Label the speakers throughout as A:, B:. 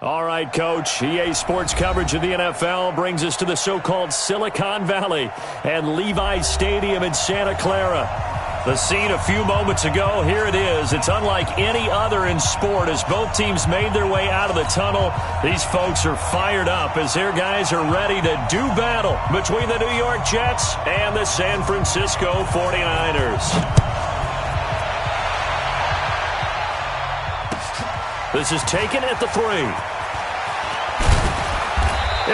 A: All right, Coach. EA Sports coverage of the NFL brings us to the so-called Silicon Valley and Levi's Stadium in Santa Clara. The scene a few moments ago, here it is. It's unlike any other in sport as both teams made their way out of the tunnel. These folks are fired up as their guys are ready to do battle between the New York Jets and the San Francisco 49ers. This is taken at the 3.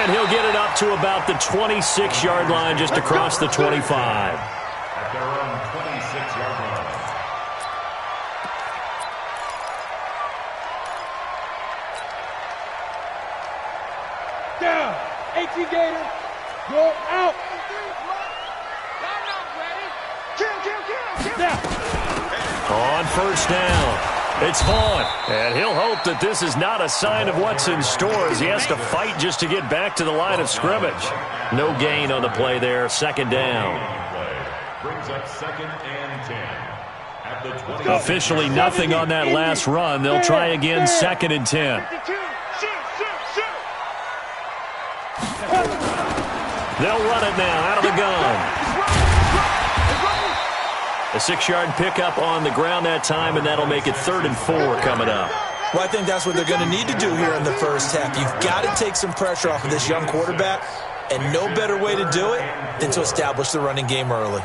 A: And he'll get it up to about the 26-yard line just across the 25.
B: At their own 26-yard line.
C: Down. 18 Gator. Go out.
A: On first down. It's Vaughn, and he'll hope that this is not a sign of what's in store as he has to fight just to get back to the line of scrimmage. No gain on the play there, second down.
B: Brings up 2nd and 10. At the 20.
A: Officially nothing on that last run. They'll try again, 2nd and 10. They'll run it now out of the gun. A 6-yard pickup on the ground that time, and that'll make it 3rd and 4 coming up.
D: Well, I think that's what they're going to need to do here in the first half. You've got to take some pressure off of this young quarterback, and no better way to do it than to establish the running game early.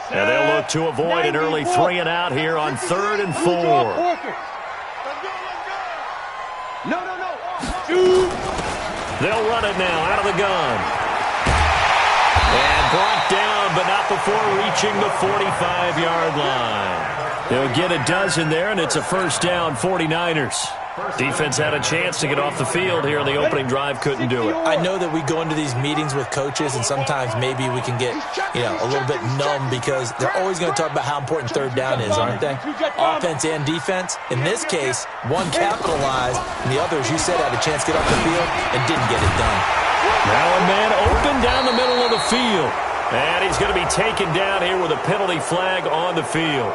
A: And they'll look to avoid an early 3 and out here on 3rd and 4. They'll run it now out of the gun. And brought down, but not before reaching the 45-yard line. They'll get a dozen there, and it's a first down, 49ers. Defense had a chance to get off the field here in the opening drive, couldn't do it.
D: I know that we go into these meetings with coaches, and sometimes maybe we can get, a little bit numb because they're always going to talk about how important third down is, aren't they? Offense and defense. In this case, one capitalized, and the other, as you said, had a chance to get off the field and didn't get it done.
A: Now a man open down the middle of the field. And he's going to be taken down here with a penalty flag on the field.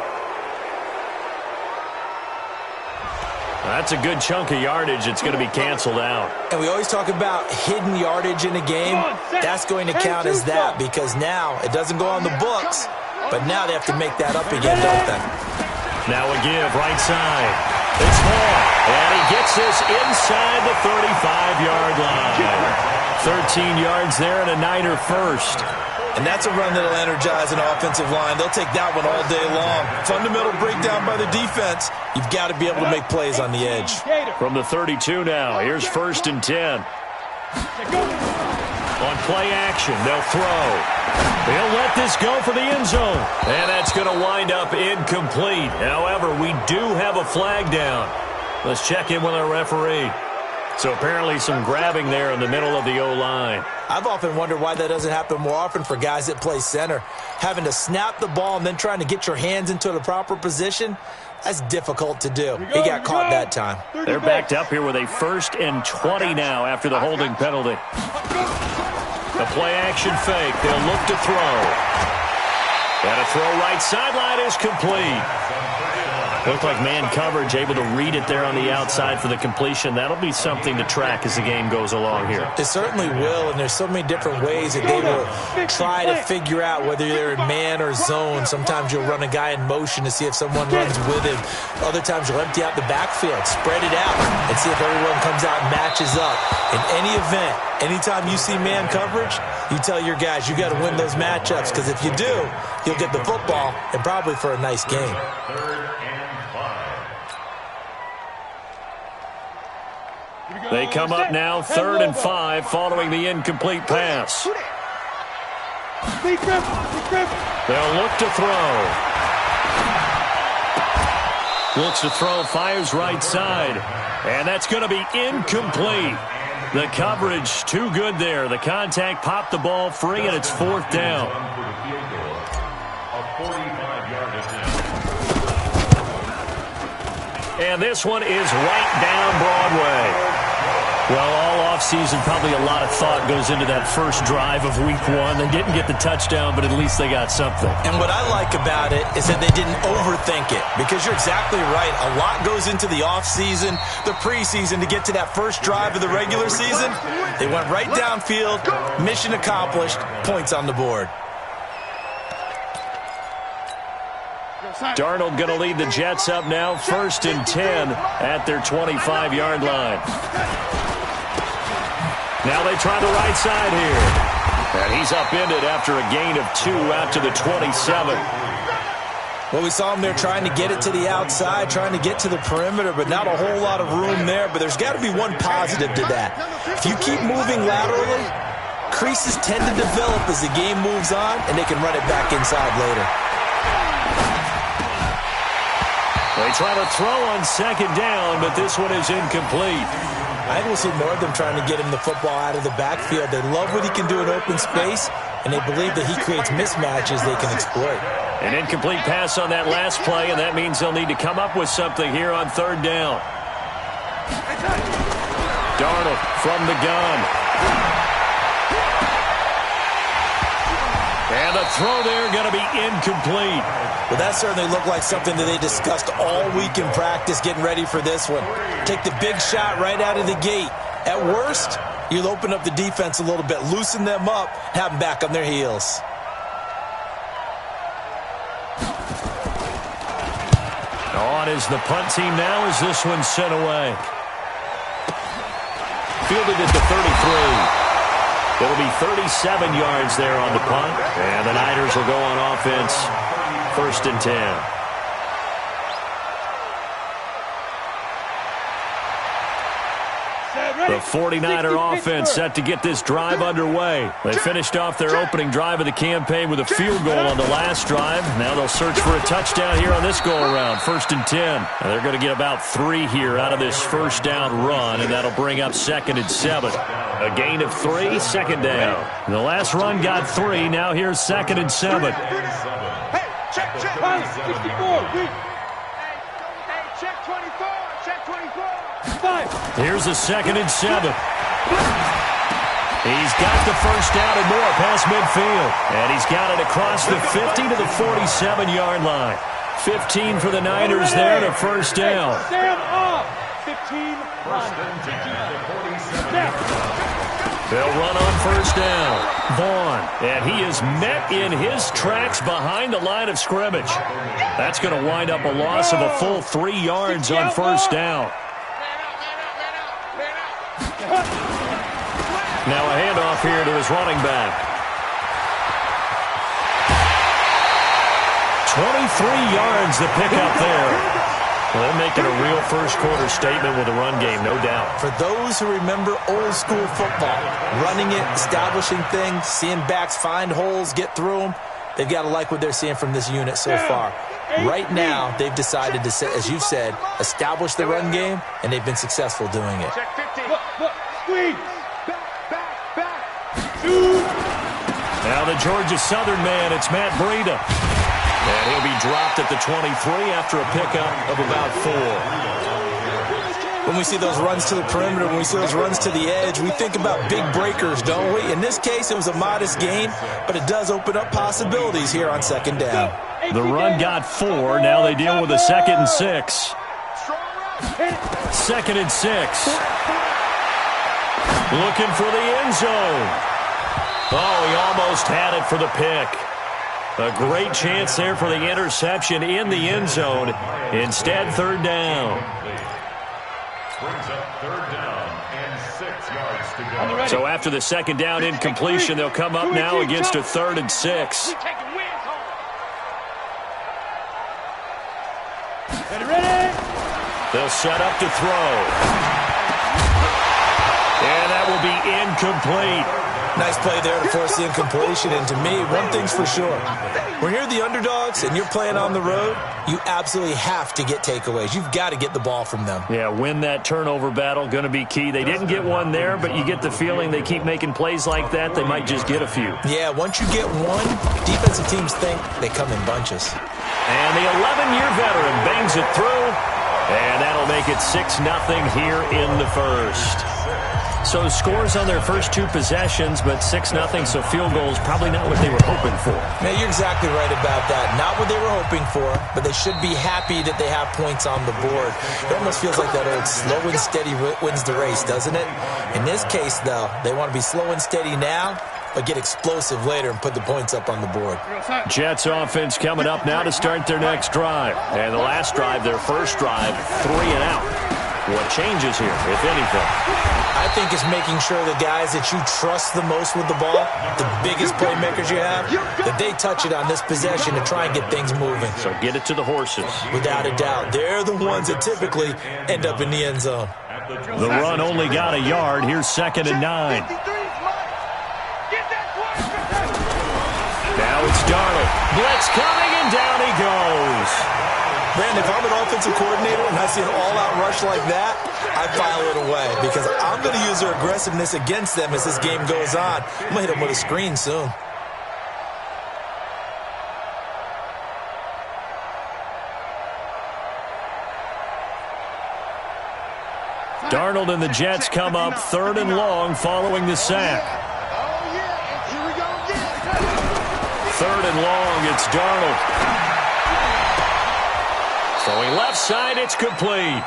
A: That's a good chunk of yardage. It's going to be canceled out.
D: And we always talk about hidden yardage in a game. That's going to count as that because now it doesn't go on the books, but now they have to make that up again, don't they?
A: Now a give right side. It's Vaughn, and he gets this inside the 35-yard line. 13 yards there and a Niner first.
D: And that's a run that'll energize an offensive line. They'll take that one all day long. Fundamental breakdown by the defense. You've got to be able to make plays on the edge.
A: From the 32 now, here's 1st and 10. On play action, they'll throw. They'll let this go for the end zone. And that's going to wind up incomplete. However, we do have a flag down. Let's check in with our referee. So apparently some grabbing there in the middle of the O-line.
D: I've often wondered why that doesn't happen more often for guys that play center. Having to snap the ball and then trying to get your hands into the proper position, that's difficult to do. He got caught that time.
A: They're backed up here with a 1st and 20 now after the holding penalty. The play action fake. They'll look to throw. And a throw right sideline is complete. Looked like man coverage, able to read it there on the outside for the completion. That'll be something to track as the game goes along here.
D: It certainly will, and there's so many different ways that they will try to figure out whether they're in man or zone. Sometimes you'll run a guy in motion to see if someone runs with him. Other times you'll empty out the backfield, spread it out, and see if everyone comes out and matches up. In any event, anytime you see man coverage, you tell your guys you got to win those matchups because if you do, you'll get the football and probably for a nice game.
A: They come up now 3rd and 5 following the incomplete pass. They'll look to throw. Looks to throw, fires right side. And that's going to be incomplete. The coverage too good there. The contact popped the ball free, and it's 4th down. And this one is right down Broadway. Well, all offseason, probably a lot of thought goes into that first drive of week one. They didn't get the touchdown, but at least they got something.
D: And what I like about it is that they didn't overthink it, because you're exactly right. A lot goes into the offseason, the preseason, to get to that first drive of the regular season. They went right downfield, mission accomplished, points on the board.
A: Darnold going to lead the Jets up now, 1st and 10 at their 25-yard line. Now they try the right side here. And he's upended after a gain of 2 out to the 27.
D: Well, we saw him there trying to get it to the outside, trying to get to the perimeter, but not a whole lot of room there. But there's got to be one positive to that. If you keep moving laterally, creases tend to develop as the game moves on, and they can run it back inside later.
A: They try to throw on 2nd down, but this one is incomplete.
D: I think we'll see more of them trying to get him the football out of the backfield. They love what he can do in open space, and they believe that he creates mismatches they can exploit.
A: An incomplete pass on that last play, and that means they'll need to come up with something here on 3rd down. Darnold from the gun. And the throw there going to be incomplete.
D: Well, that certainly looked like something that they discussed all week in practice getting ready for this one. Take the big shot right out of the gate. At worst, you'll open up the defense a little bit, loosen them up, have them back on their heels.
A: On is the punt team now as this one's sent away. Fielded at the 33. It'll be 37 yards there on the punt. And the Niners will go on offense, 1st and 10. The 49er offense set to get this drive underway. They finished off their opening drive of the campaign with a field goal on the last drive. Now they'll search for a touchdown here on this go-around, 1st and 10. And they're going to get about 3 here out of this first down run, and that'll bring up 2nd and 7. A gain of 3, 2nd down. The last run got 3. Now here's 2nd and 7.
C: Hey, check 64. Check 24. Check 24. 5.
A: Here's a 2nd and 7. He's got the first down and more past midfield. And he's got it across the 50 to the 47-yard line. 15 for the Niners there to 1st down.
C: Sam off. 15.
A: They'll run on 1st down. Vaughn. And he is met in his tracks behind the line of scrimmage. That's going to wind up a loss of a full 3 yards on 1st down. Now a handoff here to his running back. 23 yards the pickup there. Well, they're making a real first-quarter statement with a run game, no doubt.
D: For those who remember old-school football, running it, establishing things, seeing backs find holes, get through them, they've got to like what they're seeing from this unit so far. Right now, they've decided to, as you've said, establish the run game, and they've been successful doing it.
C: Look, squeeze. Back.
A: Now the Georgia Southern man, it's Matt Breida. And he'll be dropped at the 23 after a pickup of about 4.
D: When we see those runs to the perimeter, when we see those runs to the edge, we think about big breakers, don't we? In this case, it was a modest gain, but it does open up possibilities here on 2nd down.
A: The run got 4. Now they deal with a 2nd and 6. 2nd and 6. Looking for the end zone. Oh, he almost had it for the pick. A great chance there for the interception in the end zone. Instead, 3rd down.
B: Brings up 3rd down and 6 yards to go.
A: So after the 2nd down incompletion, they'll come up now against a 3rd and 6.
C: Ready?
A: They'll set up to throw. And that will be incomplete.
D: Nice play there to force the incompletion. And to me, one thing's for sure. When you're the underdogs and you're playing on the road, you absolutely have to get takeaways. You've got to get the ball from them.
A: Yeah, win that turnover battle, going to be key. They didn't get one there, but you get the feeling they keep making plays like that, they might just get a few.
D: Yeah, once you get one, defensive teams think they come in bunches.
A: And the 11-year veteran bangs it through, and that'll make it 6-0 here in the first. So scores on their first 2 possessions, but 6-0, so field goals probably not what they were hoping for.
D: Yeah, you're exactly right about that. Not what they were hoping for, but they should be happy that they have points on the board. It almost feels like that old slow and steady wins the race, doesn't it? In this case, though, they want to be slow and steady now, but get explosive later and put the points up on the board.
A: Jets offense coming up now to start their next drive. And the last drive, their first drive, 3 and out. What changes here, if anything?
D: I think it's making sure the guys that you trust the most with the ball, the biggest playmakers you have, that they touch it on this possession to try and get things moving.
A: So get it to the horses.
D: Without a doubt. They're the ones that typically end up in the end zone.
A: The run only got a yard. Here's 2nd and 9. Now it's Darnold. Blitz coming, and down he goes.
D: Brandon, if I'm an offensive coordinator and I see an all-out rush like that, I file it away because I'm going to use their aggressiveness against them as this game goes on. I'm going to hit them with a screen soon.
A: Darnold and the Jets come up 3rd and long following the sack. 3rd and long, it's Darnold. Throwing left side, it's complete.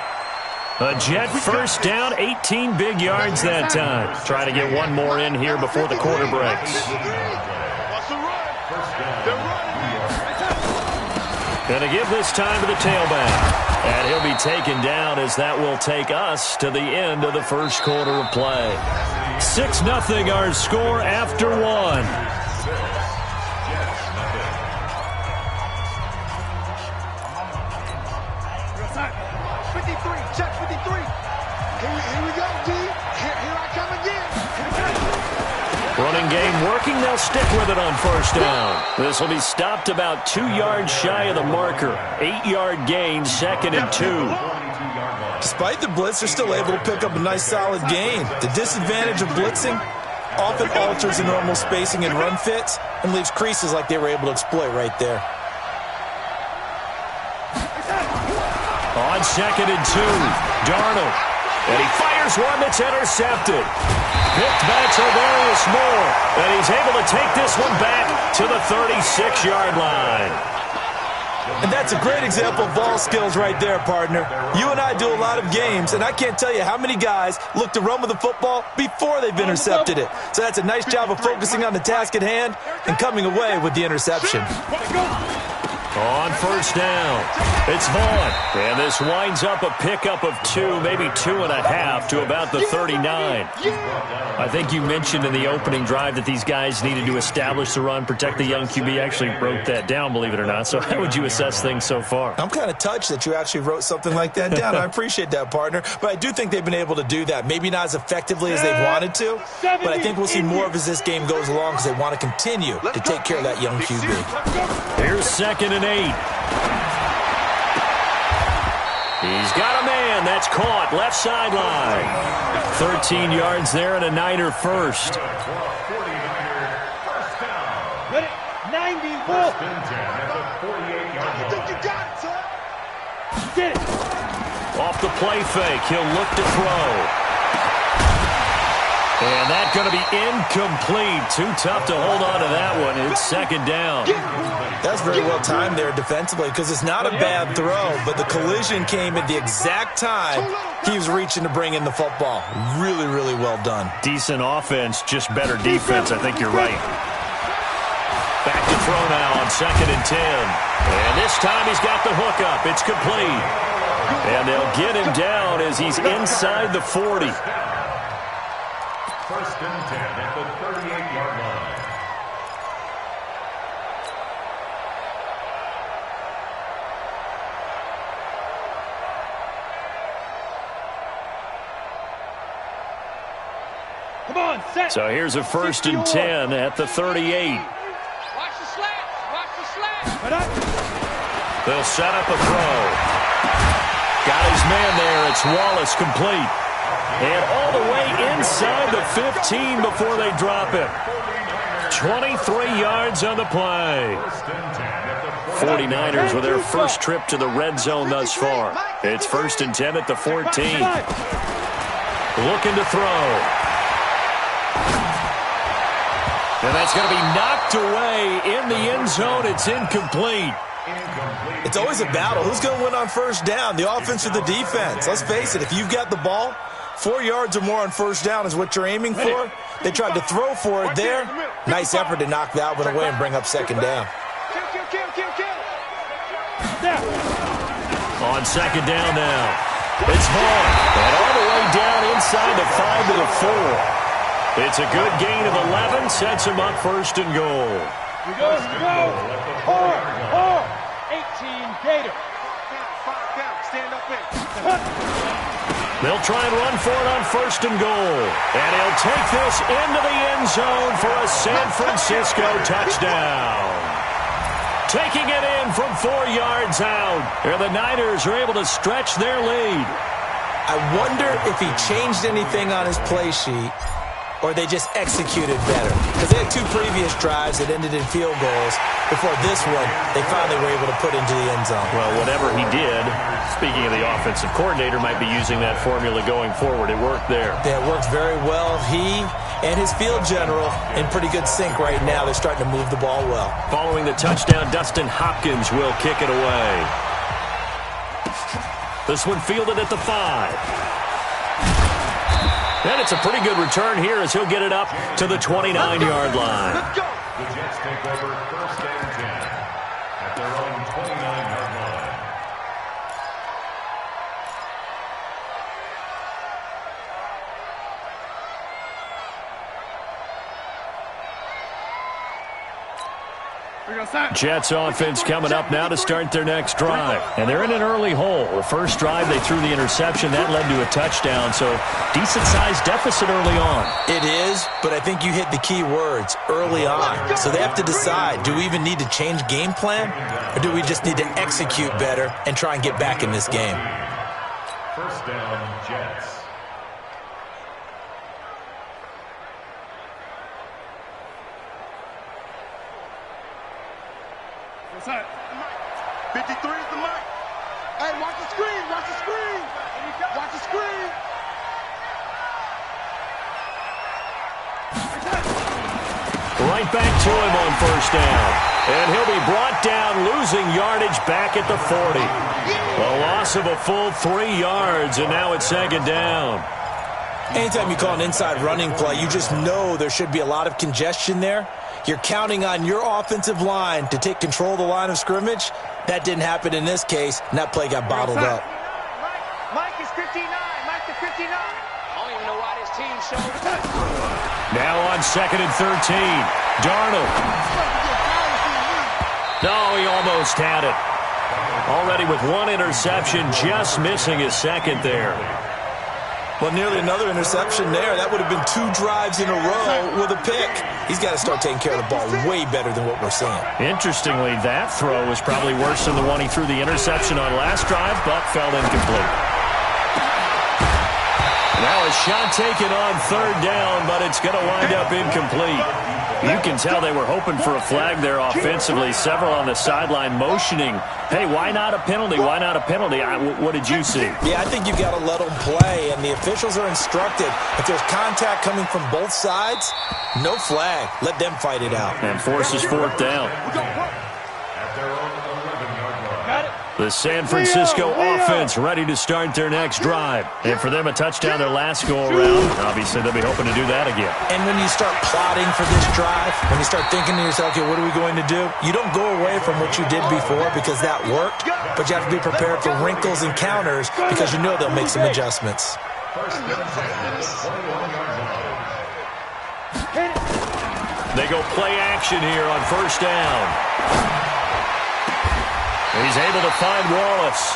A: A Jet first down, 18 big yards that time. Trying to get one more in here before the quarter breaks. Going to give this time to the tailback. And he'll be taken down as that will take us to the end of the first quarter of play. 6-0 our score after 1. Running game working. They'll stick with it on first down. This will be stopped about 2 yards shy of the marker. 8-yard gain, 2nd and 2.
D: Despite the blitz, they're still able to pick up a nice solid gain. The disadvantage of blitzing often alters the normal spacing and run fits and leaves creases like they were able to exploit right there.
A: On 2nd and 2, Darnold. And he fires one that's intercepted. Picked by Tavarius Moore. And he's able to take this one back to the 36-yard line.
D: And that's a great example of ball skills right there, partner. You and I do a lot of games, and I can't tell you how many guys look to run with the football before they've intercepted it. So that's a nice job of focusing on the task at hand and coming away with the interception.
A: On first down, it's Vaughn. And this winds up a pickup of 2, maybe 2.5 to about the 39. I think you mentioned in the opening drive that these guys needed to establish the run, protect the young QB. Actually wrote that down, believe it or not. So how would you assess things so far?
D: I'm kind of touched that you actually wrote something like that down. I appreciate that, partner. But I do think they've been able to do that. Maybe not as effectively as they've wanted to, but I think we'll see more of as this game goes along because they want to continue to take care of that young QB.
A: Here's 2nd and 8. He's got a man. That's caught. Left sideline. 13 yards there and a Niner first.
C: Ready? 90, Wolf. Get it.
A: Off the play fake. He'll look to throw. And that's going to be incomplete. Too tough to hold on to that one. It's 2nd down.
D: That's very well timed there defensively because it's not a bad throw, but the collision came at the exact time he was reaching to bring in the football. Really, really well done.
A: Decent offense, just better defense. I think you're right. Back to throw now on 2nd and 10. And this time he's got the hook up. It's complete. And they'll get him down as he's inside the 40.
B: 1st and 10 at the 38-yard line.
C: Come on, set.
A: So here's a 1st and 10 at the 38.
C: Watch the slats. Watch the slats.
A: They'll set up a throw. Got his man there. It's Wallace complete. And all the way inside the 15 before they drop it. 23 yards on the play. 49ers with their first trip to the red zone thus far. It's 1st and 10 at the 14. Looking to throw. And that's going to be knocked away in the end zone. It's incomplete.
D: It's always a battle. Who's going to win on first down, the offense or the defense? Let's face it, if you've got the ball, 4 yards or more on first down is what you're aiming for. They tried to throw for it there. Nice effort to knock that one away and bring up second down.
A: On second down now. It's Vaughn. And all the way down inside the 5 to the 4. It's a good gain of 11. Sets him up first and goal.
C: We go. 18 Gator. Stand up in.
A: They'll try and run for it on first and goal. And he'll take this into the end zone for a San Francisco touchdown. Taking it in from 4 yards out. And the Niners are able to stretch their lead.
D: I wonder if he changed anything on his play sheet or they just executed better. Because they had 2 previous drives that ended in field goals. Before this one, they finally were able to put into the end zone.
A: Well, whatever he did, speaking of the offensive coordinator, might be using that formula going forward. It worked there.
D: Yeah, it worked very well. He and his field general in pretty good sync right now. They're starting to move the ball well.
A: Following the touchdown, Dustin Hopkins will kick it away. This one fielded at the 5. And it's a pretty good return here as he'll get it up to the 29-yard line.
B: The Jets take over first and 10 at their own 29-yard line.
A: Jets offense coming up now to start their next drive. And they're in an early hole. The first drive, they threw the interception. That led to a touchdown, so decent-sized deficit early on.
D: It is, but I think you hit the key words, early on. So they have to decide, do we even need to change game plan, or do we just need to execute better and try and get back in this game?
B: First down, Jets.
C: What's that? 53 is the mic. Hey, watch the screen. Watch the screen. Watch the screen.
A: Right back to him on first down. And he'll be brought down, losing yardage back at the 40. A loss of a full 3 yards, and now it's second down.
D: Anytime you call an inside running play, you just know there should be a lot of congestion there. You're counting on your offensive line to take control of the line of scrimmage. That didn't happen in this case, and that play got bottled up.
C: Mike is 59. Mike is 59. I don't even know why this team showed up.
A: Now on second and 13. Darnold. No, he almost had it. Already with 1 interception, just missing his second there.
D: Well, nearly another interception there. That would have been 2 drives in a row with a pick. He's got to start taking care of the ball way better than what we're seeing.
A: Interestingly, that throw was probably worse than the one he threw the interception on last drive, but fell incomplete. Now a shot taken on third down, but it's going to wind up incomplete. You can tell they were hoping for a flag there offensively. Several on the sideline motioning, hey, why not a penalty? Why not a penalty? What did you see?
D: Yeah, I think you've got to let them play, and the officials are instructed. If there's contact coming from both sides, no flag. Let them fight it out.
A: And forces fourth down.
B: At their own 11-yard line.
C: Got it.
A: The San Francisco offense ready to start their next drive. And for them, a touchdown their last go-around. Obviously, they'll be hoping to do that again.
D: And when you start plotting for this drive, when you start thinking to yourself, okay, what are we going to do? You don't go away from what you did before because that worked, but you have to be prepared for wrinkles and counters because you know they'll make some adjustments.
B: First and 10 at the 21-yard line.
A: They go play action here on first down. He's able to find Wallace.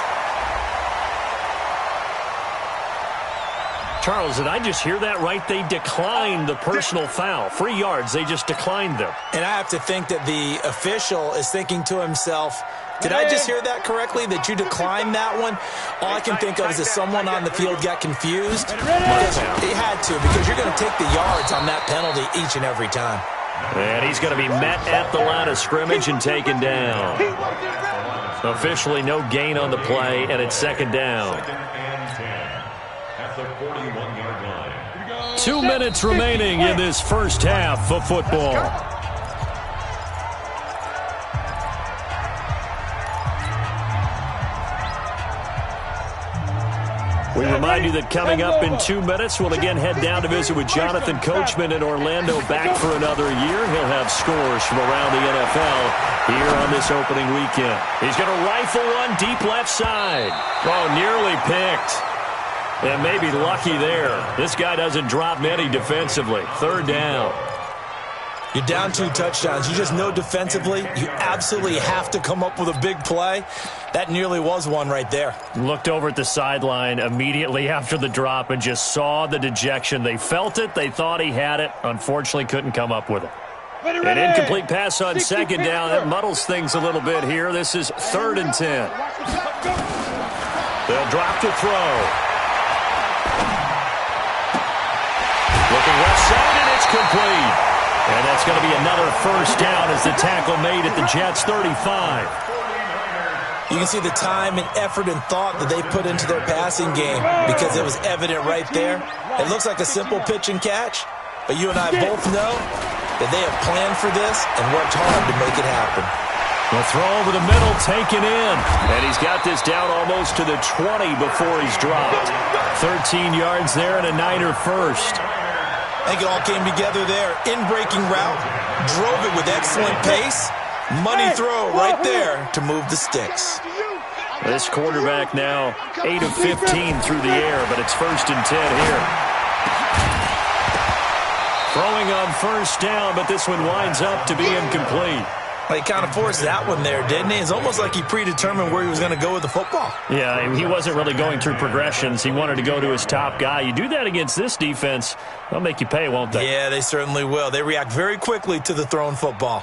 A: Charles, did I just hear that right? They declined the personal foul. 3 yards, they just declined them.
D: And I have to think that the official is thinking to himself, did I just hear that correctly, that you declined that one? All I can think of is that someone on the field got confused. Because he had to, because you're going to take the yards on that penalty each and every time.
A: And he's going to be met at the line of scrimmage and taken down. Officially no gain on the play, and it's second down.
B: Second and 10 at the 41-yard line.
A: 2 minutes remaining in this first half of football. We remind you that coming up in 2 minutes, we'll again head down to visit with Jonathan Coachman in Orlando, back for another year. He'll have scores from around the NFL here on this opening weekend. He's going to rifle one deep left side. Oh, nearly picked. And maybe lucky there. This guy doesn't drop many defensively. Third down.
D: You're down 2 touchdowns. You just know defensively you absolutely have to come up with a big play. That nearly was one right there.
A: Looked over at the sideline immediately after the drop and just saw the dejection. They felt it. They thought he had it. Unfortunately, couldn't come up with it. An incomplete pass on second down. That muddles things a little bit here. This is 3rd and 10. They'll drop to throw. Looking left side, and it's complete. And that's going to be another first down as the tackle made at the Jets' 35.
D: You can see the time and effort and thought that they put into their passing game because it was evident right there. It looks like a simple pitch and catch, but you and I both know that they have planned for this and worked hard to make it happen.
A: The throw over the middle, taken in. And he's got this down almost to the 20 before he's dropped. 13 yards there and a Niner first.
D: I think it all came together there. In-breaking route, drove it with excellent pace. Money throw right there to move the sticks.
A: This quarterback now 8 of 15 through the air, but it's 1st and 10 here. Throwing on first down, but this one winds up to be incomplete.
D: Well, he kind of forced that one there, didn't he? It's almost like he predetermined where he was going to go with the football.
A: Yeah, he wasn't really going through progressions. He wanted to go to his top guy. You do that against this defense, they'll make you pay, won't they?
D: Yeah, they certainly will. They react very quickly to the thrown football.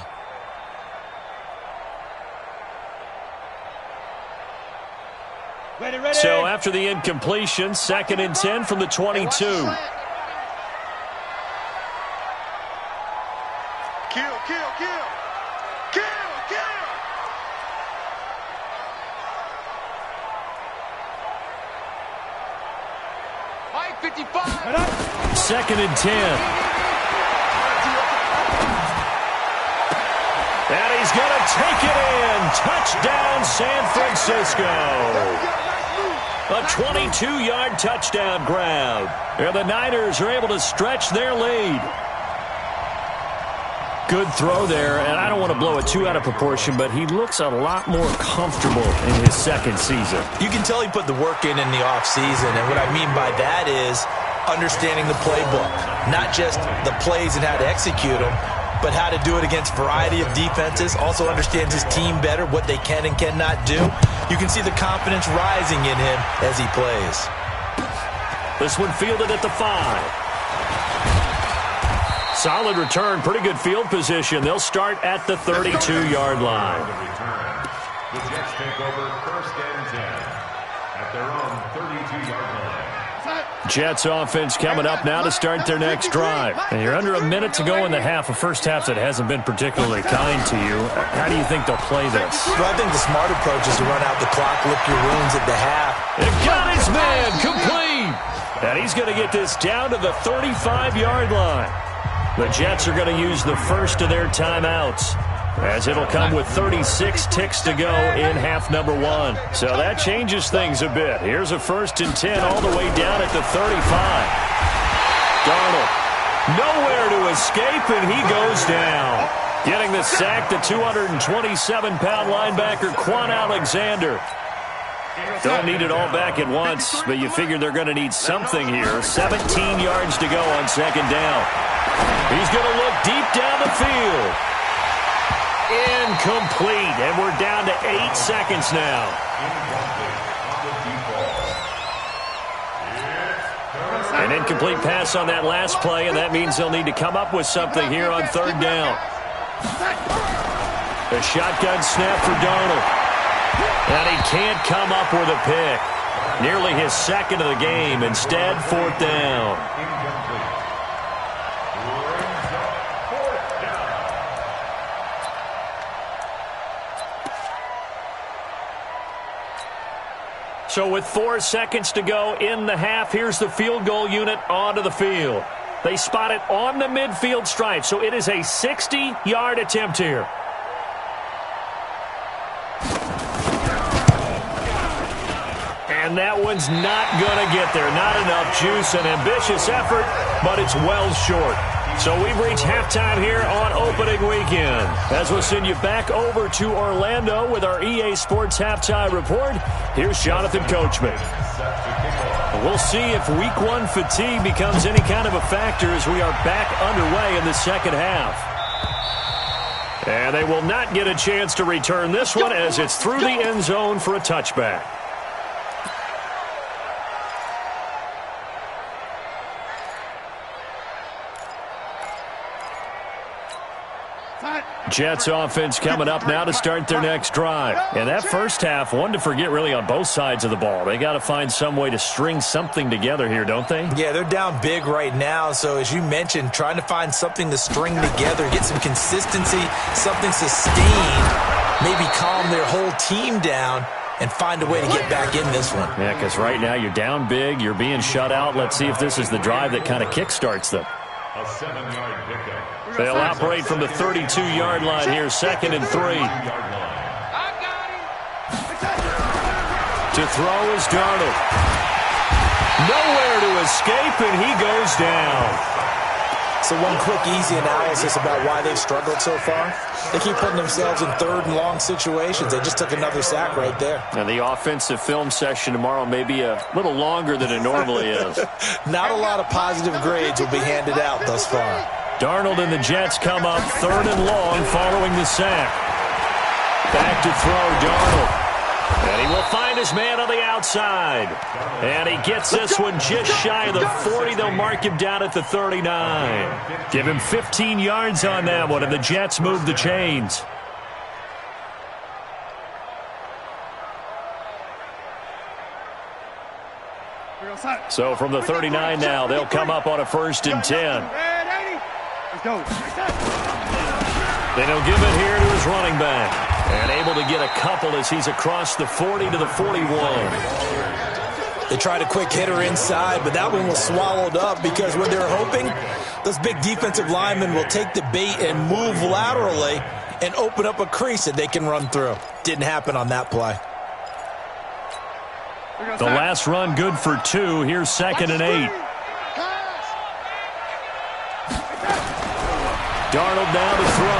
C: Ready, ready.
A: So after the incompletion, 2nd and 10 from the 22.
C: Kill, kill, kill. Kill, kill. Mike 55.
A: 2nd and 10. And he's going to take it in. Touchdown, San Francisco. A 22-yard touchdown grab. And the Niners are able to stretch their lead. Good throw there, and I don't want to blow it too out of proportion, but he looks a lot more comfortable in his second season.
D: You can tell he put the work in the offseason, and what I mean by that is understanding the playbook. Not just the plays and how to execute them, but how to do it against a variety of defenses. Also understands his team better, what they can and cannot do. You can see the confidence rising in him as he plays.
A: This one fielded at the 5. Solid return, pretty good field position. They'll start at the 32-yard line.
B: The Jets take over 1st and 10 at their own 32-yard line.
A: Jets offense coming up now to start their next drive. And you're under a minute to go in the half, a first half that hasn't been particularly kind to you. How do you think they'll play this?
D: Well, I think the smart approach is to run out the clock, lick your wounds at the half.
A: It got his man complete. And he's going to get this down to the 35-yard line. The Jets are going to use the first of their timeouts, as it'll come with 36 ticks to go in half number 1. So that changes things a bit. Here's a 1st and 10 all the way down at the 35. Darnold, nowhere to escape, and he goes down. Getting the sack, the 227-pound linebacker, Quan Alexander. Don't need it all back at once, but you figure they're going to need something here. 17 yards to go on second down. He's going to look deep down the field. Incomplete, and we're down to 8 seconds now. An incomplete pass on that last play, and that means they'll need to come up with something here on 3rd down. A shotgun snap for Darnold. And he can't come up with a pick. Nearly his 2nd of the game. Instead, 4th down. So with 4 seconds to go in the half, here's the field goal unit onto the field. They spot it on the midfield stripe, so it is a 60-yard attempt here. And that one's not going to get there. Not enough juice, an ambitious effort, but it's well short. So we've reached halftime here on opening weekend. As we'll send you back over to Orlando with our EA Sports halftime report, here's Jonathan Coachman. We'll see if week one fatigue becomes any kind of a factor as we are back underway in the second half. And they will not get a chance to return this one as it's through the end zone for a touchback. Jets offense coming up now to start their next drive. And that first half, one to forget really on both sides of the ball. They got to find some way to string something together here, don't they?
D: Yeah, they're down big right now. So as you mentioned, trying to find something to string together, get some consistency, something sustained, maybe calm their whole team down and find a way to get back in this one.
A: Yeah, because right now you're down big, you're being shut out. Let's see if this is the drive that kind of kickstarts them.
B: A 7-yard pickup.
A: They'll operate from the 32-yard line here, 2nd and 3. To throw is Darnold. Nowhere to escape, and he goes down.
D: So one quick, easy analysis about why they've struggled so far. They keep putting themselves in third and long situations. They just took another sack right there.
A: And the offensive film session tomorrow may be a little longer than it normally is.
D: Not a lot of positive grades will be handed out thus far.
A: Darnold and the Jets come up 3rd and long following the sack. Back to throw, Darnold. And he will find his man on the outside. And he gets this one just shy of the 40. They'll mark him down at the 39. Give him 15 yards on that one, and the Jets move the chains. So from the 39 now, they'll come up on a 1st and 10. Then he'll give it here to his running back. And able to get a couple as he's across the 40 to the 41.
D: They tried a quick hitter inside, but that one was swallowed up because when they're hoping, those big defensive linemen will take the bait and move laterally and open up a crease that they can run through. Didn't happen on that play.
A: The last run good for 2. Here's 2nd and 8. Darnold now to throw.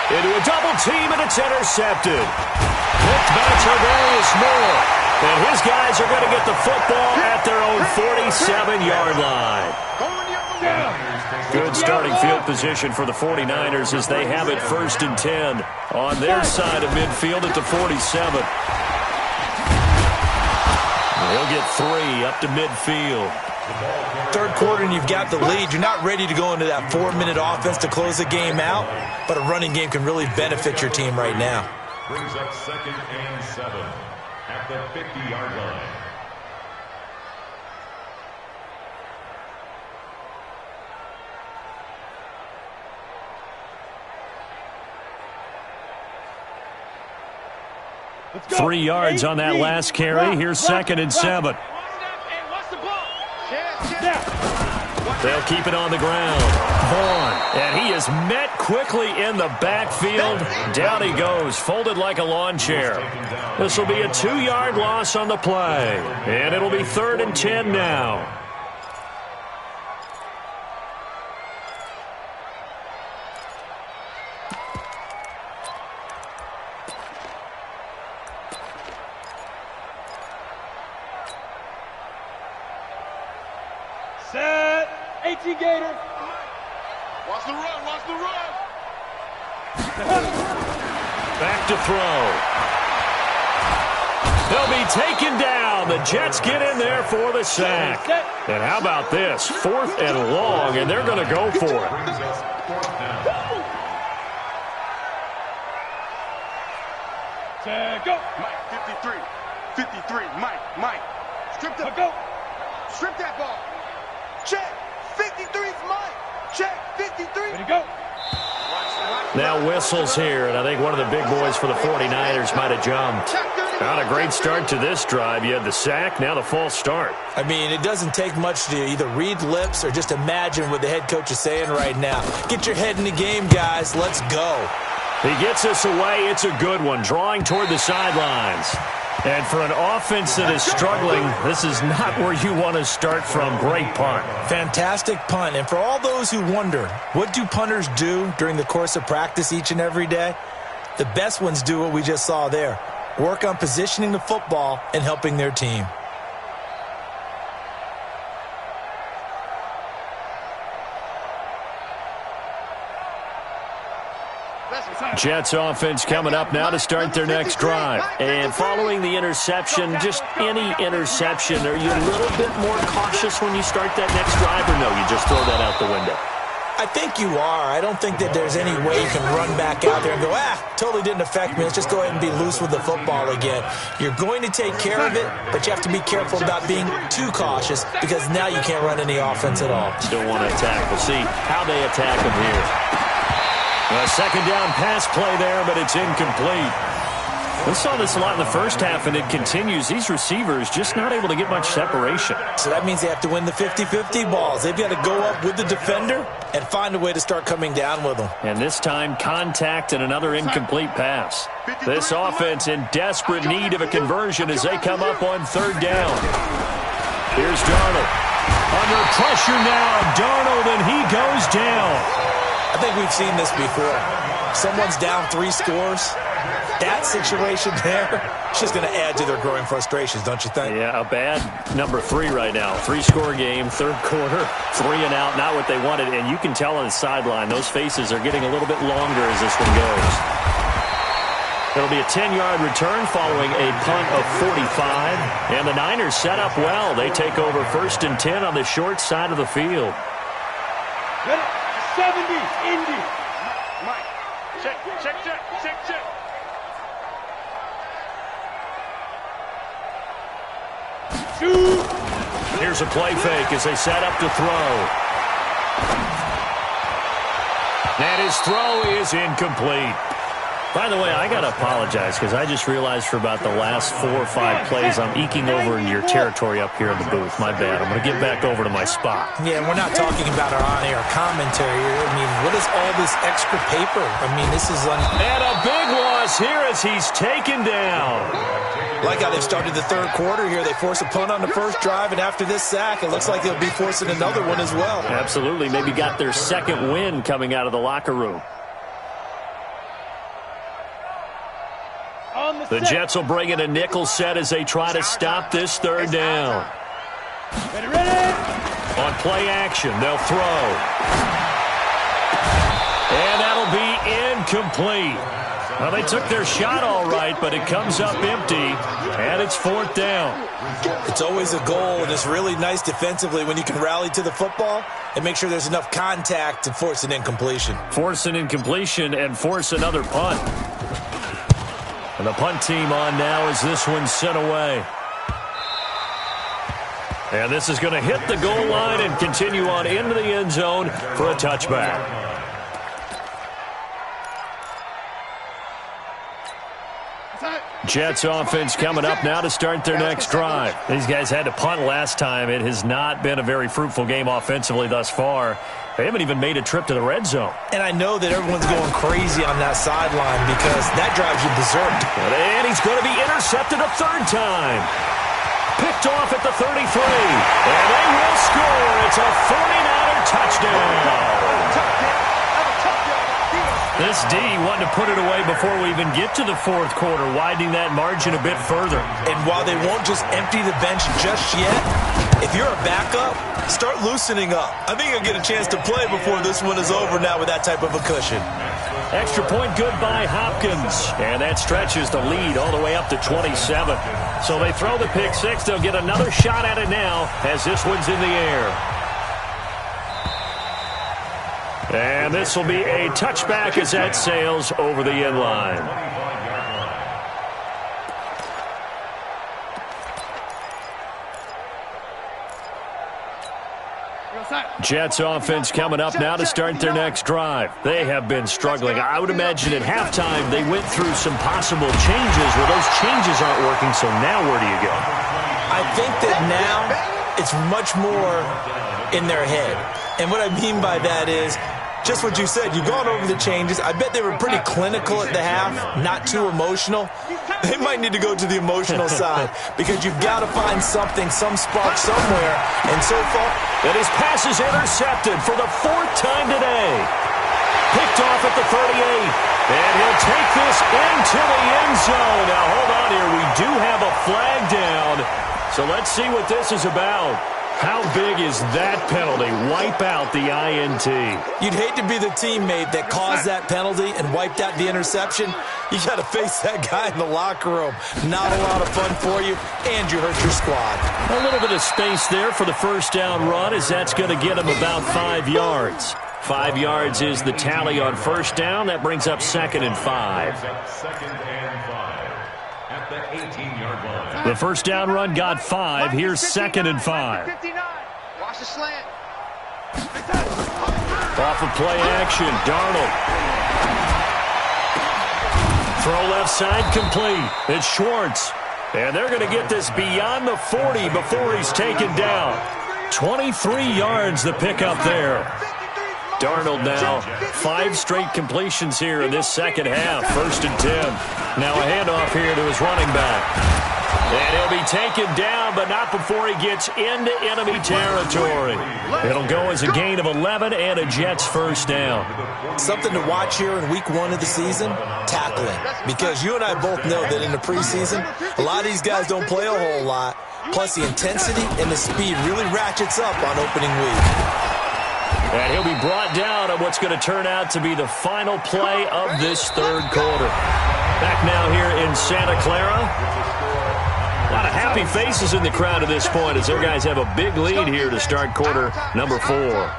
A: Into a double team, and it's intercepted. Picked by Tarvarius Moore. And his guys are going to get the football at their own 47-yard line. Good starting field position for the 49ers as they have it 1st and 10 on their side of midfield at the 47. They'll get 3 up to midfield.
D: Third quarter and you've got the lead. You're not ready to go into that 4-minute offense to close the game out, but a running game can really benefit your team right now.
B: Brings up 2nd and 7 at the 50-yard line.
C: Let's go.
A: 3 yards on that last carry. Here's 2nd and 7. They'll keep it on the ground. Vaughn, and he is met quickly in the backfield. Down he goes, folded like a lawn chair. This will be a 2-yard loss on the play, and it'll be 3rd and 10 now.
C: Set. AT Gator. Watch the run. Watch the run.
A: Back to throw. They'll be taken down. The Jets get in there for the sack. And how about this? 4th and long, and they're going to go for it.
C: Go. Mike, 53. 53. Mike. Strip that. Go. Strip that ball. Check. 53's Mike. Check. 53. Ready to go.
A: Now whistles here, and I think one of the big boys for the 49ers might have jumped.
C: Check 30.
A: Not a great start to this drive. You had the sack, now the false start.
D: I mean, it doesn't take much to either read lips or just imagine what the head coach is saying right now. Get your head in the game, guys. Let's go.
A: He gets us away. It's a good one, drawing toward the sidelines. And for an offense that is struggling, this is not where you want to start from. Great punt.
D: Fantastic punt. And for all those who wonder, what do punters do during the course of practice each and every day? The best ones do what we just saw there. Work on positioning the football and helping their team.
A: Jets offense coming up now to start their next drive. And following the interception, just any interception, are you a little bit more cautious when you start that next drive, or no, you just throw that out the window?
D: I think you are. I don't think that there's any way you can run back out there and go, totally didn't affect me. Let's just go ahead and be loose with the football again. You're going to take care of it, but you have to be careful about being too cautious because now you can't run any offense at all.
A: Still want to attack. We'll see how they attack them here. A second down pass play there, but it's incomplete. We saw this a lot in the first half, and it continues. These receivers just not able to get much separation.
D: So that means they have to win the 50-50 balls. They've got to go up with the defender and find a way to start coming down with them.
A: And this time, contact and another incomplete pass. This offense in desperate need of a conversion as they come up on third down. Here's Darnold. Under pressure now, Darnold, and he goes down.
D: I think we've seen this before. Someone's down 3 scores. That situation there, it's just going to add to their growing frustrations, don't you think?
A: Yeah, a bad number 3 right now. 3-score game, third quarter, 3 and out, not what they wanted. And you can tell on the sideline, those faces are getting a little bit longer as this one goes. It'll be a 10-yard return following a punt of 45. And the Niners set up well. They take over 1st and 10 on the short side of the field.
C: 70, Indy. Mike, check. Shoot.
A: Here's a play fake as they set up to throw. And his throw is incomplete. By the way, I got to apologize because I just realized for about the last 4 or 5 plays I'm eking over into your territory up here in the booth. My bad. I'm going to get back over to my spot.
D: Yeah, we're not talking about our on-air commentary here. I mean, what is all this extra paper? I mean, this is...
A: And a big loss here as he's taken down.
D: Like how they've started the third quarter here. They force a punt on the first drive, and after this sack, it looks like they'll be forcing another one as well.
A: Absolutely. Maybe got their second win coming out of the locker room. The Jets will bring in a nickel set as they try to stop this third down. On play action, they'll throw. And that'll be incomplete. Well, they took their shot all right, but it comes up empty, and it's 4th down.
D: It's always a goal, and it's really nice defensively when you can rally to the football and make sure there's enough contact to force an incompletion.
A: Force an incompletion and force another punt. And the punt team on now as this one's sent away. And this is going to hit the goal line and continue on into the end zone for a touchback. Jets offense coming up now to start their next drive. These guys had to punt last time. It has not been a very fruitful game offensively thus far. They haven't even made a trip to the red zone.
D: And I know that everyone's going crazy on that sideline because that drives you berserk.
A: And he's going to be intercepted a third time. Picked off at the 33. And they will score. It's a 49er touchdown. This D wanted to put it away before we even get to the fourth quarter, widening that margin a bit further.
D: And while they won't just empty the bench just yet, if you're a backup, start loosening up. I think you'll get a chance to play before this one is over now with that type of a cushion.
A: Extra point good by Hopkins. And that stretches the lead all the way up to 27. So they throw the pick six. They'll get another shot at it now as this one's in the air. And this will be a touchback as that sails over the end line. Jets offense coming up now to start their next drive. They have been struggling. I would imagine at halftime they went through some possible changes where those changes aren't working, so now where do you go?
D: I think that now it's much more in their head. And what I mean by that is just what you said. You've gone over the changes. I bet they were pretty clinical at the half, not too emotional. They might need to go to the emotional side because you've got to find something, some spark somewhere. And so far,
A: and his pass is intercepted for the 4th time today. Picked off at the 38. And he'll take this into the end zone. Now, hold on here. We do have a flag down. So let's see what this is about. How big is that penalty? Wipe out the INT.
D: You'd hate to be the teammate that caused that penalty and wiped out the interception. You got to face that guy in the locker room. Not a lot of fun for you, and you hurt your squad.
A: A little bit of space there for the first down run, as that's going to get him about 5 yards. 5 yards is the tally on first down. That brings up 2nd and 5.
B: Second and 5 at the 18-yard line.
A: The first down run got 5. Here's 2nd and 5.
C: Watch the slant.
A: Off of play action, Darnold. Throw left side complete. It's Schwartz. And they're going to get this beyond the 40 before he's taken down. 23 yards the pickup there. Darnold now 5 straight completions here in this second half. 1st and 10. Now a handoff here to his running back. And he'll be taken down, but not before he gets into enemy territory. It'll go as a gain of 11 and a Jets first down.
D: Something to watch here in week 1 of the season, tackling. Because you and I both know that in the preseason, a lot of these guys don't play a whole lot. Plus the intensity and the speed really ratchets up on opening week.
A: And he'll be brought down on what's going to turn out to be the final play of this 3rd quarter. Back now here in Santa Clara. A lot of happy faces in the crowd at this point as their guys have a big lead here to start quarter number 4. A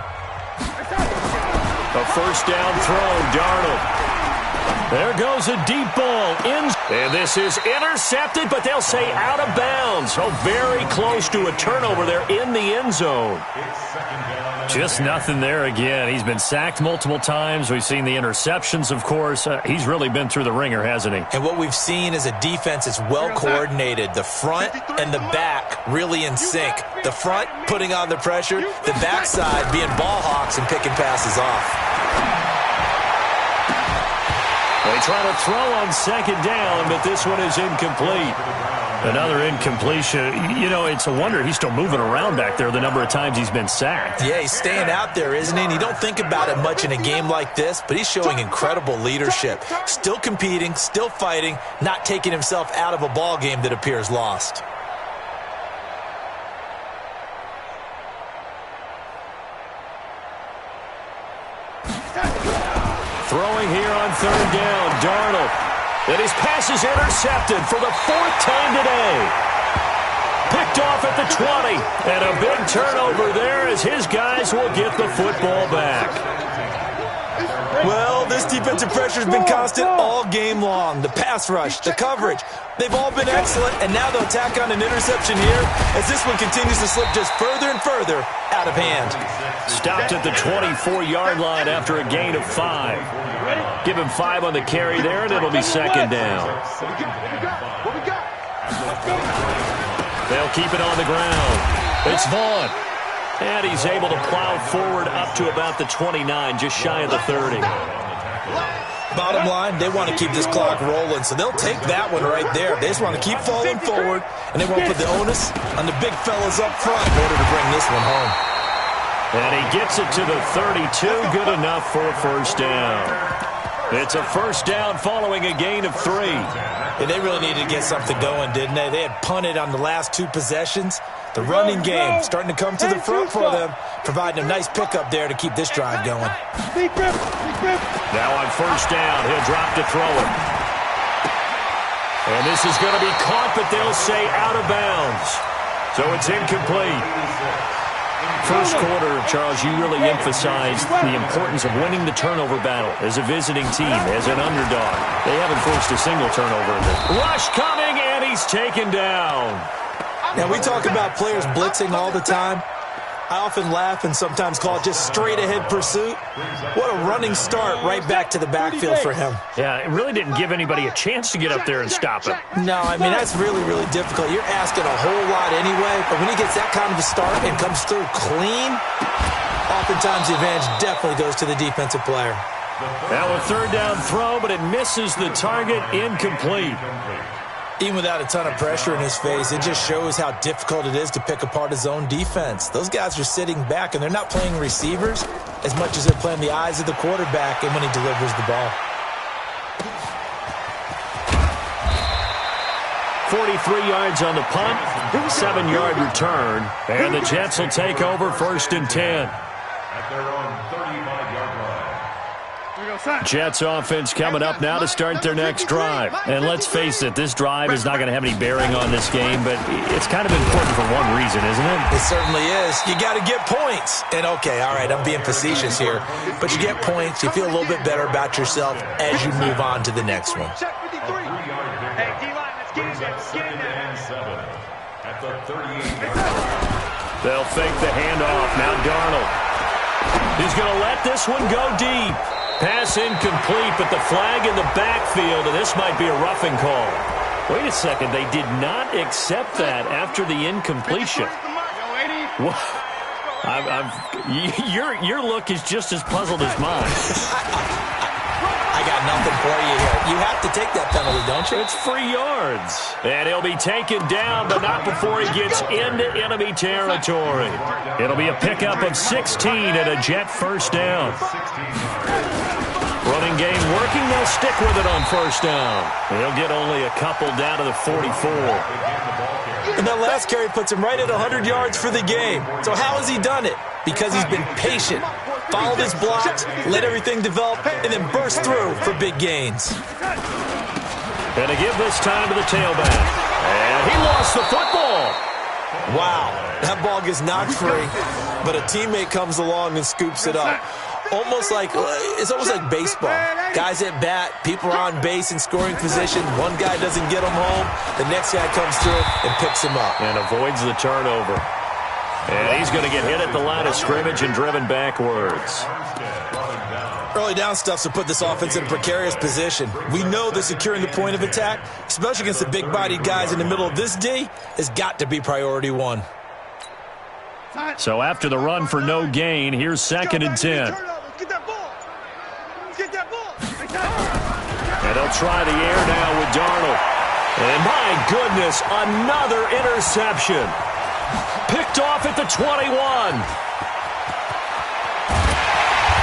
A: first down throw, Darnold. There goes a deep ball. And this is intercepted, but they'll say out of bounds. So very close to a turnover there in the end zone. Just nothing there again. He's been sacked multiple times. We've seen the interceptions, of course. He's really been through the ringer, hasn't he?
D: And what we've seen is a defense that's well coordinated. The front and the back really in sync. The front putting on the pressure. The backside being ball hawks and picking passes off.
A: They try to throw on 2nd down, but this one is incomplete. Another incompletion. You know, it's a wonder he's still moving around back there the number of times he's been sacked.
D: Yeah, he's staying out there, isn't he? And you don't think about it much in a game like this, but he's showing incredible leadership. Still competing, still fighting, not taking himself out of a ball game that appears lost.
A: Throwing here on 3rd down, Darnold. And his pass is intercepted for the 4th time today. Picked off at the 20. And a big turnover there as his guys will get the football back.
D: Well, this defensive pressure has been constant all game long. The pass rush, the coverage, they've all been excellent, and now they'll tack on an interception here as this one continues to slip just further and further out of hand.
A: Stopped at the 24-yard line after a gain of 5. Give him 5 on the carry there, and it'll be 2nd down. They'll keep it on the ground. It's Vaughn. And he's able to plow forward up to about the 29, just shy of the 30.
D: Bottom line, they want to keep this clock rolling, so they'll take that one right there. They just want to keep falling forward, and they won't put the onus on the big fellas up front in order to bring this one home.
A: And he gets it to the 32, good enough for a first down. It's a first down following a gain of 3.
D: And they really needed to get something going, didn't they? They had punted on the last 2 possessions. The running game starting to come to the front for them, providing a nice pickup there to keep this drive going.
A: Now on first down, he'll drop to throw it. And this is going to be caught, but they'll say out of bounds. So it's incomplete. First quarter, Charles, you really emphasized the importance of winning the turnover battle as a visiting team, as an underdog. They haven't forced a single turnover. Rush coming, and he's taken down.
D: Now, we talk about players blitzing all the time. I often laugh and sometimes call it just straight-ahead pursuit. What a running start right back to the backfield for him.
A: Yeah, it really didn't give anybody a chance to get up there and stop him.
D: No, I mean, that's really, really difficult. You're asking a whole lot anyway, but when he gets that kind of a start and comes through clean, oftentimes the advantage definitely goes to the defensive player.
A: Now a third down throw, but it misses the target, incomplete.
D: Even without a ton of pressure in his face, it just shows how difficult it is to pick apart his own defense. Those guys are sitting back, and they're not playing receivers as much as they're playing the eyes of the quarterback and when he delivers the ball.
A: 43 yards on the punt, 7-yard return, and the Jets will take over 1st and 10.
B: At their own 35-yard line.
A: Jets offense coming up now to start their next drive. And let's face it, this drive is not going to have any bearing on this game, but it's kind of important for one reason, isn't it?
D: It certainly is. You got to get points. And okay, all right, I'm being facetious here, but you get points, you feel a little bit better about yourself as you move on to the next one.
C: Check 53. Hey, D-line, let's get in there. Get in there.
B: 7 at the 38-yard line.
A: They'll fake the handoff. Now Darnold. He's going to let this one go deep. Pass incomplete, but the flag in the backfield, and this might be a roughing call. Wait a second, they did not accept that after the incompletion. Your look is just as puzzled as mine.
D: I got nothing for you here. You have to take that penalty, don't you?
A: It's free yards. And he'll be taken down, but not before he gets into enemy territory. It'll be a pickup of 16 and a Jet first down. Running game working. They'll stick with it on first down. They'll get only a couple down to the 44.
D: And that last carry puts him right at 100 yards for the game. So how has he done it? Because he's been patient, followed his blocks, let everything develop, and then burst through for big gains.
A: And to give this time to the tailback. And he lost the football.
D: Wow, that ball gets knocked free, but a teammate comes along and scoops it up. It's almost like baseball. Guys at bat, people are on base in scoring position. One guy doesn't get him home. The next guy comes through and picks him up.
A: And avoids the turnover. And he's going to get hit at the line of scrimmage and driven backwards.
D: Early down stuffs will put this offense in a precarious position. We know that securing the point of attack, especially against the big-bodied guys in the middle of this D, has got to be priority one.
A: So after the run for no gain, here's 2nd and 10. And they'll try the air now with Darnold. And my goodness, another interception. Picked off at the 21.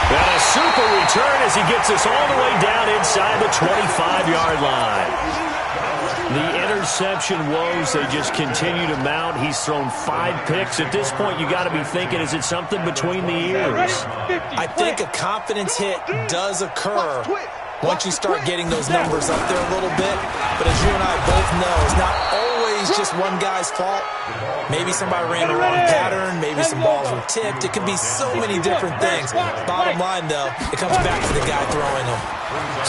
A: And a super return as he gets us all the way down inside the 25-yard line. The interception woes, they just continue to mount. He's thrown 5 picks. At this point, you got to be thinking, is it something between the ears?
D: I think a confidence hit does occur once you start getting those numbers up there a little bit. But as you and I both know, it's not always just one guy's fault. Maybe somebody ran the wrong pattern. Maybe some balls were tipped. It can be so many different things. Bottom line, though, it comes back to the guy throwing them.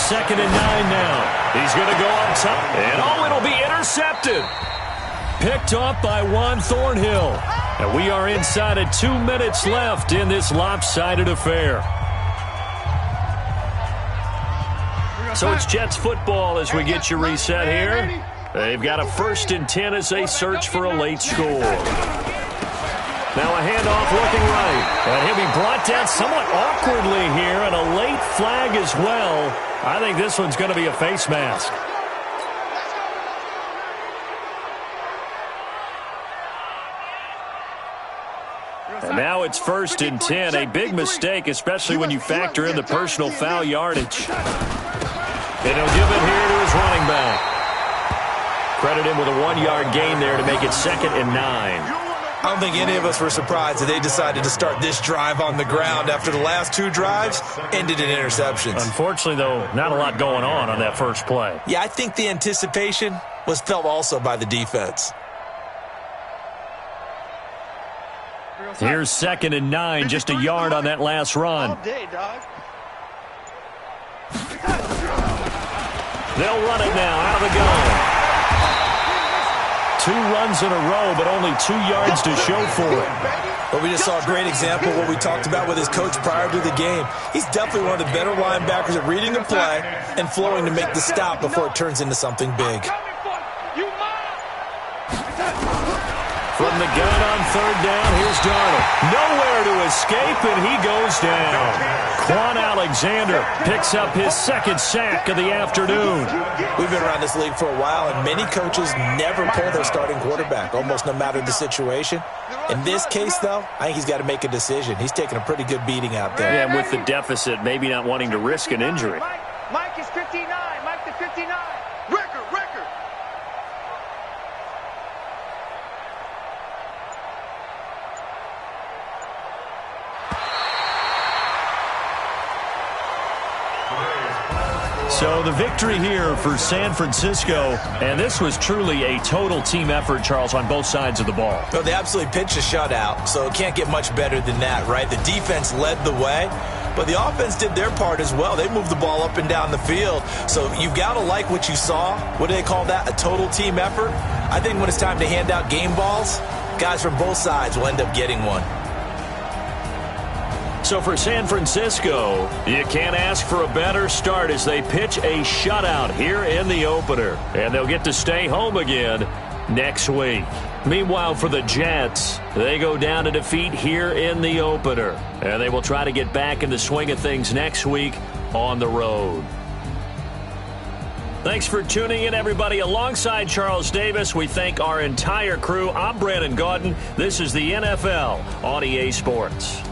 A: 2nd and 9 now. He's going to go up top. And it'll be intercepted. Picked off by Juan Thornhill. And we are inside of 2 minutes left in this lopsided affair. So it's Jets football as we get you reset here. They've got a 1st and 10 as they search for a late score. Now a handoff looking right. And he'll be brought down somewhat awkwardly here, and a late flag as well. I think this one's going to be a face mask. And now it's 1st and 10. A big mistake, especially when you factor in the personal foul yardage. And he'll give it here to his running back. Credit him with a 1-yard gain there to make it 2nd and 9.
D: I don't think any of us were surprised that they decided to start this drive on the ground after the last 2 drives ended in interceptions.
A: Unfortunately, though, not a lot going on that first play.
D: Yeah, I think the anticipation was felt also by the defense.
A: Here's 2nd and 9, just a yard on that last run.
C: All day, dog.
A: They'll run it now out of the gun. 2 runs in a row, but only 2 yards to show for it.
D: Well, we just saw a great example of what we talked about with his coach prior to the game. He's definitely one of the better linebackers at reading the play and flowing to make the stop before it turns into something big.
A: From the gun on 3rd down, here's Darnold. Nowhere to escape, and he goes down. Quan Alexander picks up his 2nd sack of the afternoon.
D: We've been around this league for a while, and many coaches never pull their starting quarterback, almost no matter the situation. In this case, though, I think he's got to make a decision. He's taking a pretty good beating out there.
A: Yeah, and with the deficit, maybe not wanting to risk an injury.
C: Mike is 59. Mike the 59. Record.
A: So the victory here for San Francisco, and this was truly a total team effort, Charles, on both sides of the ball.
D: Well, they absolutely pitched a shutout, so it can't get much better than that, right? The defense led the way, but the offense did their part as well. They moved the ball up and down the field, so you've got to like what you saw. What do they call that? A total team effort? I think when it's time to hand out game balls, guys from both sides will end up getting one.
A: So for San Francisco, you can't ask for a better start as they pitch a shutout here in the opener. And they'll get to stay home again next week. Meanwhile, for the Jets, they go down to defeat here in the opener. And they will try to get back in the swing of things next week on the road. Thanks for tuning in, everybody. Alongside Charles Davis, we thank our entire crew. I'm Brandon Gaudin. This is the NFL on EA Sports.